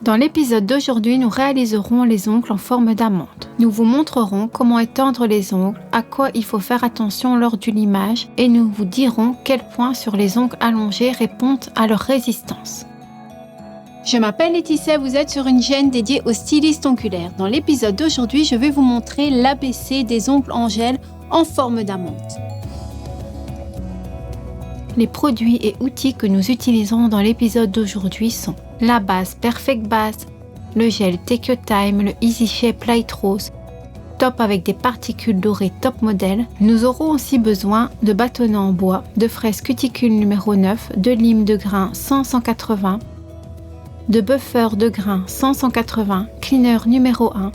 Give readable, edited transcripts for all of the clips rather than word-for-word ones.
Dans l'épisode d'aujourd'hui, nous réaliserons les ongles en forme d'amande. Nous vous montrerons comment étendre les ongles, à quoi il faut faire attention lors du limage et nous vous dirons quels points sur les ongles allongés répondent à leur résistance. Je m'appelle Laetitia, vous êtes sur une chaîne dédiée aux stylistes ongulaires. Dans l'épisode d'aujourd'hui, je vais vous montrer l'ABC des ongles en gel en forme d'amande. Les produits et outils que nous utiliserons dans l'épisode d'aujourd'hui sont la base Perfect Base, le gel Take Your Time, le Easy Shape Light Rose, top avec des particules dorées top modèle. Nous aurons aussi besoin de bâtonnets en bois, de fraise cuticule numéro 9, de lime de grain 100-180, de buffer de grain 100-180, cleaner numéro 1,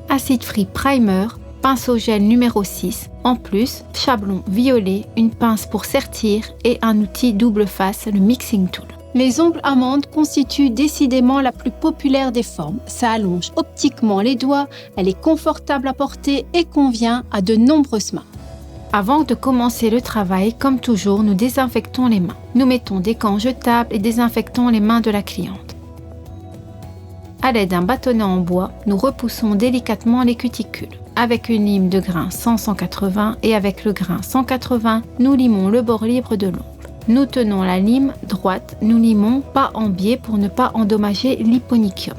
acide free primer, pinceau gel numéro 6, en plus, chablon violet, une pince pour sertir et un outil double face, le mixing tool. Les ongles amandes constituent décidément la plus populaire des formes. Ça allonge optiquement les doigts, elle est confortable à porter et convient à de nombreuses mains. Avant de commencer le travail, comme toujours, nous désinfectons les mains. Nous mettons des gants jetables et désinfectons les mains de la cliente. À l'aide d'un bâtonnet en bois, nous repoussons délicatement les cuticules. Avec une lime de grain 100-180 et avec le grain 180, nous limons le bord libre de l'ongle. Nous tenons la lime droite, nous limons pas en biais pour ne pas endommager l'hyponychium.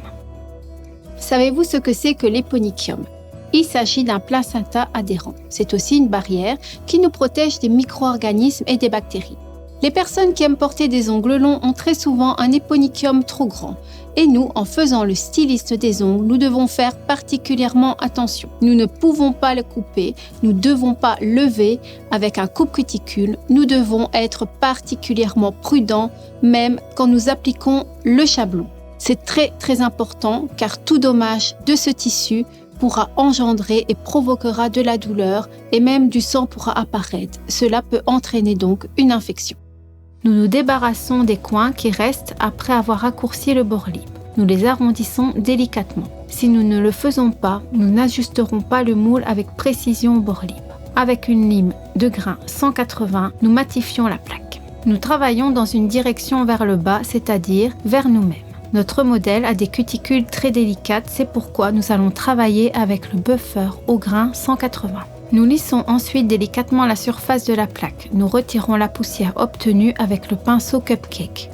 Savez-vous ce que c'est que l'hyponychium ? Il s'agit d'un placenta adhérent. C'est aussi une barrière qui nous protège des micro-organismes et des bactéries. Les personnes qui aiment porter des ongles longs ont très souvent un hyponychium trop grand. Et nous, en faisant le styliste des ongles, nous devons faire particulièrement attention. Nous ne pouvons pas le couper, nous ne devons pas lever avec un coupe-cuticule. Nous devons être particulièrement prudents, même quand nous appliquons le chablon. C'est très important car tout dommage de ce tissu pourra engendrer et provoquera de la douleur et même du sang pourra apparaître. Cela peut entraîner donc une infection. Nous nous débarrassons des coins qui restent après avoir raccourci le bord libre. Nous les arrondissons délicatement. Si nous ne le faisons pas, nous n'ajusterons pas le moule avec précision au bord libre. Avec une lime de grain 180, nous matifions la plaque. Nous travaillons dans une direction vers le bas, c'est-à-dire vers nous-mêmes. Notre modèle a des cuticules très délicates, c'est pourquoi nous allons travailler avec le buffer au grain 180. Nous lissons ensuite délicatement la surface de la plaque. Nous retirons la poussière obtenue avec le pinceau cupcake.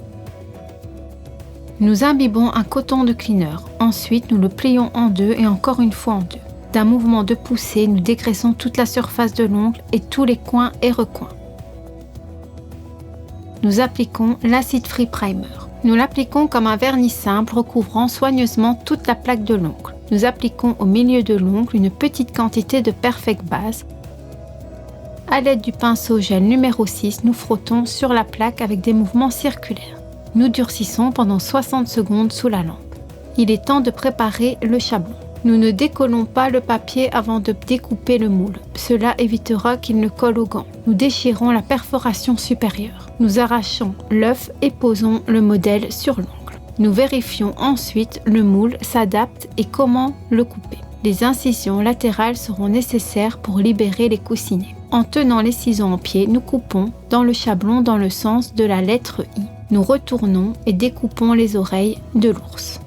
Nous imbibons un coton de cleaner. Ensuite, nous le plions en deux et encore une fois en deux. D'un mouvement de poussée, nous dégraissons toute la surface de l'ongle et tous les coins et recoins. Nous appliquons l'acide free primer. Nous l'appliquons comme un vernis simple recouvrant soigneusement toute la plaque de l'ongle. Nous appliquons au milieu de l'ongle une petite quantité de Perfect Base. À l'aide du pinceau gel numéro 6, nous frottons sur la plaque avec des mouvements circulaires. Nous durcissons pendant 60 secondes sous la lampe. Il est temps de préparer le chablon. Nous ne décollons pas le papier avant de découper le moule. Cela évitera qu'il ne colle au gant. Nous déchirons la perforation supérieure. Nous arrachons l'œuf et posons le modèle sur l'ongle. Nous vérifions ensuite le moule s'adapte et comment le couper. Les incisions latérales seront nécessaires pour libérer les coussinets. En tenant les ciseaux en pied, nous coupons dans le chablon dans le sens de la lettre I. Nous retournons et découpons les oreilles de l'ours.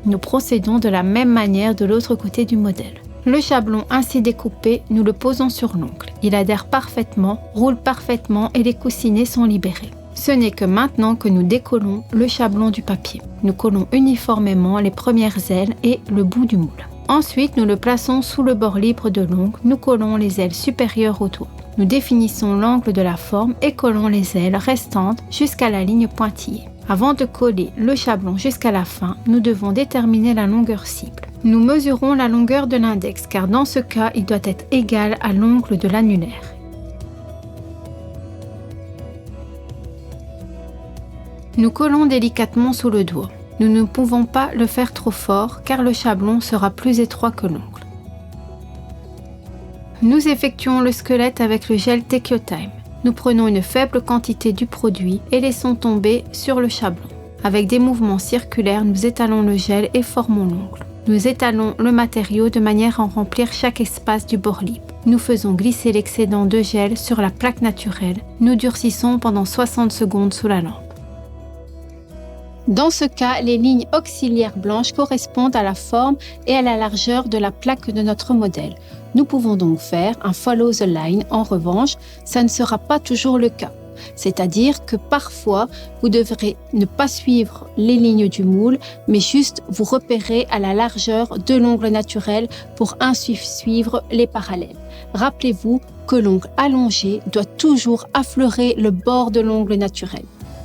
Nous procédons de la même manière de l'autre côté du modèle. Le chablon ainsi découpé, nous le posons sur l'ongle. Il adhère parfaitement, roule parfaitement et les coussinets sont libérés. Ce n'est que maintenant que nous décollons le chablon du papier. Nous collons uniformément les premières ailes et le bout du moule. Ensuite, nous le plaçons sous le bord libre de l'ongle. Nous collons les ailes supérieures au doigt. Nous définissons l'angle de la forme et collons les ailes restantes jusqu'à la ligne pointillée. Avant de coller le chablon jusqu'à la fin, nous devons déterminer la longueur cible. Nous mesurons la longueur de l'index car dans ce cas, il doit être égal à l'ongle de l'annulaire. Nous collons délicatement sous le doigt. Nous ne pouvons pas le faire trop fort car le chablon sera plus étroit que l'ongle. Nous effectuons le squelette avec le gel Take Your Time. Nous prenons une faible quantité du produit et laissons tomber sur le chablon. Avec des mouvements circulaires, nous étalons le gel et formons l'ongle. Nous étalons le matériau de manière à en remplir chaque espace du bord libre. Nous faisons glisser l'excédent de gel sur la plaque naturelle. Nous durcissons pendant 60 secondes sous la lampe. Dans ce cas, les lignes auxiliaires blanches correspondent à la forme et à la largeur de la plaque de notre modèle. Nous pouvons donc faire un follow the line. En revanche, ça ne sera pas toujours le cas. C'est-à-dire que parfois, vous devrez ne pas suivre les lignes du moule, mais juste vous repérer à la largeur de l'ongle naturel pour ainsi suivre les parallèles. Rappelez-vous que l'ongle allongé doit toujours affleurer le bord de l'ongle naturel.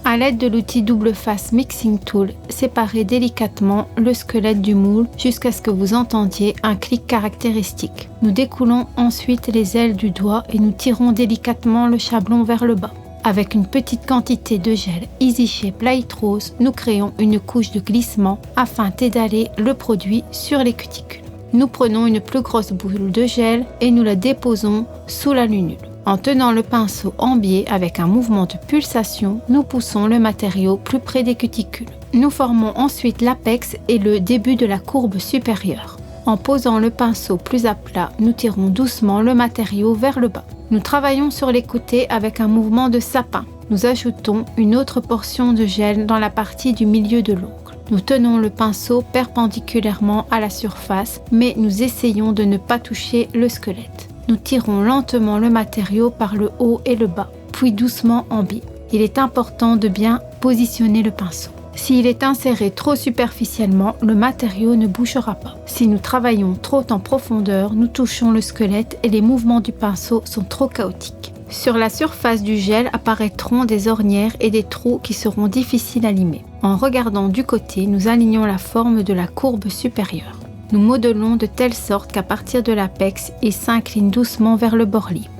À l'aide de l'outil double face Mixing Tool, séparez délicatement le squelette du moule jusqu'à ce que vous entendiez un clic caractéristique. Nous découlons ensuite les ailes du doigt et nous tirons délicatement le chablon vers le bas. Avec une petite quantité de gel Easy Shape Light Rose, nous créons une couche de glissement afin d'étaler le produit sur les cuticules. Nous prenons une plus grosse boule de gel et nous la déposons sous la lunule. En tenant le pinceau en biais avec un mouvement de pulsation, nous poussons le matériau plus près des cuticules. Nous formons ensuite l'apex et le début de la courbe supérieure. En posant le pinceau plus à plat, nous tirons doucement le matériau vers le bas. Nous travaillons sur les côtés avec un mouvement de sapin. Nous ajoutons une autre portion de gel dans la partie du milieu de l'ongle. Nous tenons le pinceau perpendiculairement à la surface, mais nous essayons de ne pas toucher le squelette. Nous tirons lentement le matériau par le haut et le bas, puis doucement en biais. Il est important de bien positionner le pinceau. S'il est inséré trop superficiellement, le matériau ne bougera pas. Si nous travaillons trop en profondeur, nous touchons le squelette et les mouvements du pinceau sont trop chaotiques. Sur la surface du gel apparaîtront des ornières et des trous qui seront difficiles à limer. En regardant du côté, nous alignons la forme de la courbe supérieure. Nous modelons de telle sorte qu'à partir de l'apex, il s'incline doucement vers le bord libre.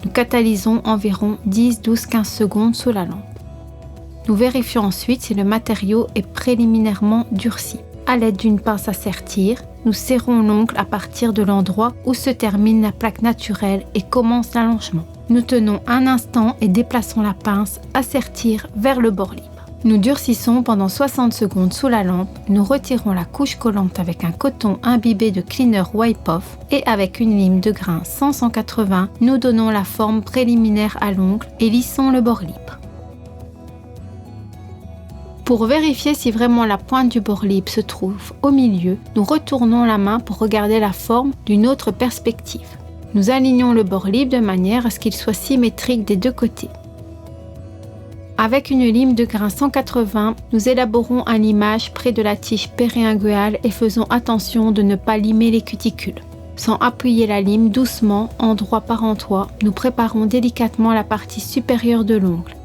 Nous catalysons environ 10, 12, 15 secondes sous la lampe. Nous vérifions ensuite si le matériau est préliminairement durci. À l'aide d'une pince à sertir, nous serrons l'ongle à partir de l'endroit où se termine la plaque naturelle et commence l'allongement. Nous tenons un instant et déplaçons la pince à sertir vers le bord libre. Nous durcissons pendant 60 secondes sous la lampe, nous retirons la couche collante avec un coton imbibé de cleaner wipe-off et avec une lime de grain 100-180, nous donnons la forme préliminaire à l'ongle et lissons le bord libre. Pour vérifier si vraiment la pointe du bord libre se trouve au milieu, nous retournons la main pour regarder la forme d'une autre perspective. Nous alignons le bord libre de manière à ce qu'il soit symétrique des deux côtés. Avec une lime de grain 180, nous élaborons un limage près de la tige périinguale et faisons attention de ne pas limer les cuticules. Sans appuyer la lime doucement, endroit par endroit, nous préparons délicatement la partie supérieure de l'ongle.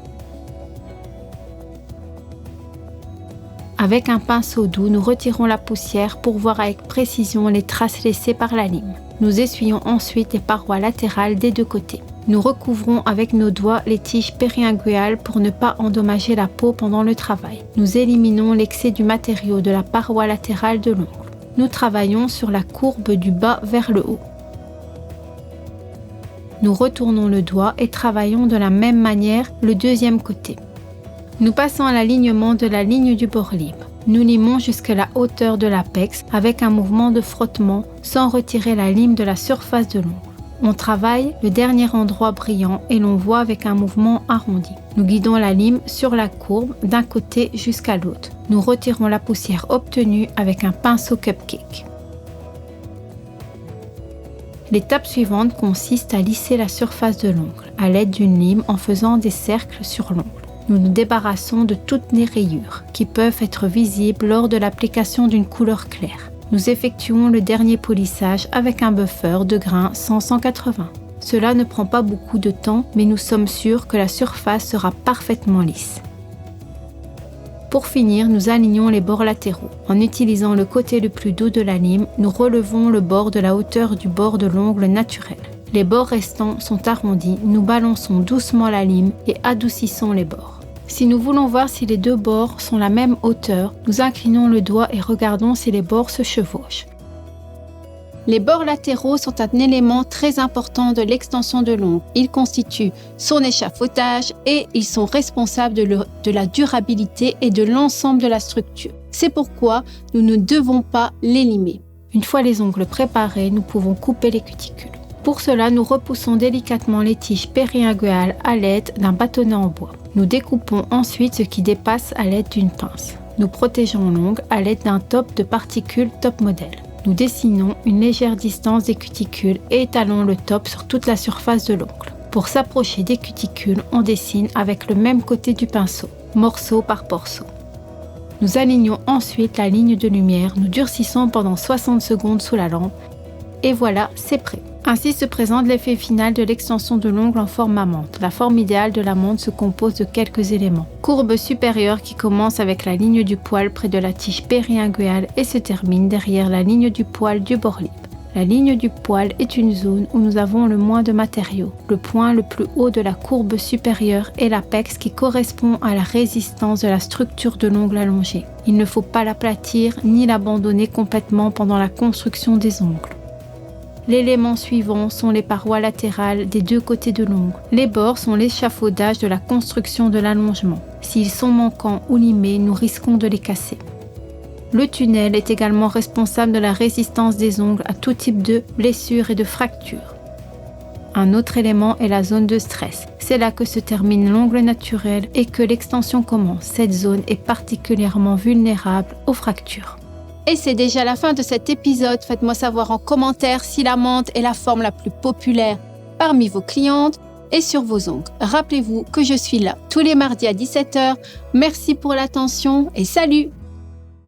Avec un pinceau doux, nous retirons la poussière pour voir avec précision les traces laissées par la lime. Nous essuyons ensuite les parois latérales des deux côtés. Nous recouvrons avec nos doigts les tiges périinguales pour ne pas endommager la peau pendant le travail. Nous éliminons l'excès du matériau de la paroi latérale de l'ongle. Nous travaillons sur la courbe du bas vers le haut. Nous retournons le doigt et travaillons de la même manière le deuxième côté. Nous passons à l'alignement de la ligne du bord libre. Nous limons jusqu'à la hauteur de l'apex avec un mouvement de frottement sans retirer la lime de la surface de l'ongle. On travaille le dernier endroit brillant et l'on voit avec un mouvement arrondi. Nous guidons la lime sur la courbe d'un côté jusqu'à l'autre. Nous retirons la poussière obtenue avec un pinceau cupcake. L'étape suivante consiste à lisser la surface de l'ongle à l'aide d'une lime en faisant des cercles sur l'ongle. Nous nous débarrassons de toutes les rayures qui peuvent être visibles lors de l'application d'une couleur claire. Nous effectuons le dernier polissage avec un buffer de grain 100-180. Cela ne prend pas beaucoup de temps, mais nous sommes sûrs que la surface sera parfaitement lisse. Pour finir, nous alignons les bords latéraux. En utilisant le côté le plus doux de la lime, nous relevons le bord de la hauteur du bord de l'ongle naturel. Les bords restants sont arrondis, nous balançons doucement la lime et adoucissons les bords. Si nous voulons voir si les deux bords sont la même hauteur, nous inclinons le doigt et regardons si les bords se chevauchent. Les bords latéraux sont un élément très important de l'extension de l'ongle. Ils constituent son échafaudage et ils sont responsables de la durabilité et de l'ensemble de la structure. C'est pourquoi nous ne devons pas les limer. Une fois les ongles préparés, nous pouvons couper les cuticules. Pour cela, nous repoussons délicatement les tiges périinguales à l'aide d'un bâtonnet en bois. Nous découpons ensuite ce qui dépasse à l'aide d'une pince. Nous protégeons l'ongle à l'aide d'un top de particules top model. Nous dessinons une légère distance des cuticules et étalons le top sur toute la surface de l'ongle. Pour s'approcher des cuticules, on dessine avec le même côté du pinceau, morceau par morceau. Nous alignons ensuite la ligne de lumière, nous durcissons pendant 60 secondes sous la lampe et voilà, c'est prêt. Ainsi se présente l'effet final de l'extension de l'ongle en forme amande. La forme idéale de la menthe se compose de quelques éléments. Courbe supérieure qui commence avec la ligne du poil près de la tige périinguale et se termine derrière la ligne du poil du bord libre. La ligne du poil est une zone où nous avons le moins de matériaux. Le point le plus haut de la courbe supérieure est l'apex qui correspond à la résistance de la structure de l'ongle allongé. Il ne faut pas l'aplatir ni l'abandonner complètement pendant la construction des ongles. L'élément suivant sont les parois latérales des deux côtés de l'ongle. Les bords sont l'échafaudage de la construction de l'allongement. S'ils sont manquants ou limés, nous risquons de les casser. Le tunnel est également responsable de la résistance des ongles à tout type de blessures et de fractures. Un autre élément est la zone de stress. C'est là que se termine l'ongle naturel et que l'extension commence. Cette zone est particulièrement vulnérable aux fractures. Et c'est déjà la fin de cet épisode. Faites-moi savoir en commentaire si la menthe est la forme la plus populaire parmi vos clientes et sur vos ongles. Rappelez-vous que je suis là tous les mardis à 17h. Merci pour l'attention et salut!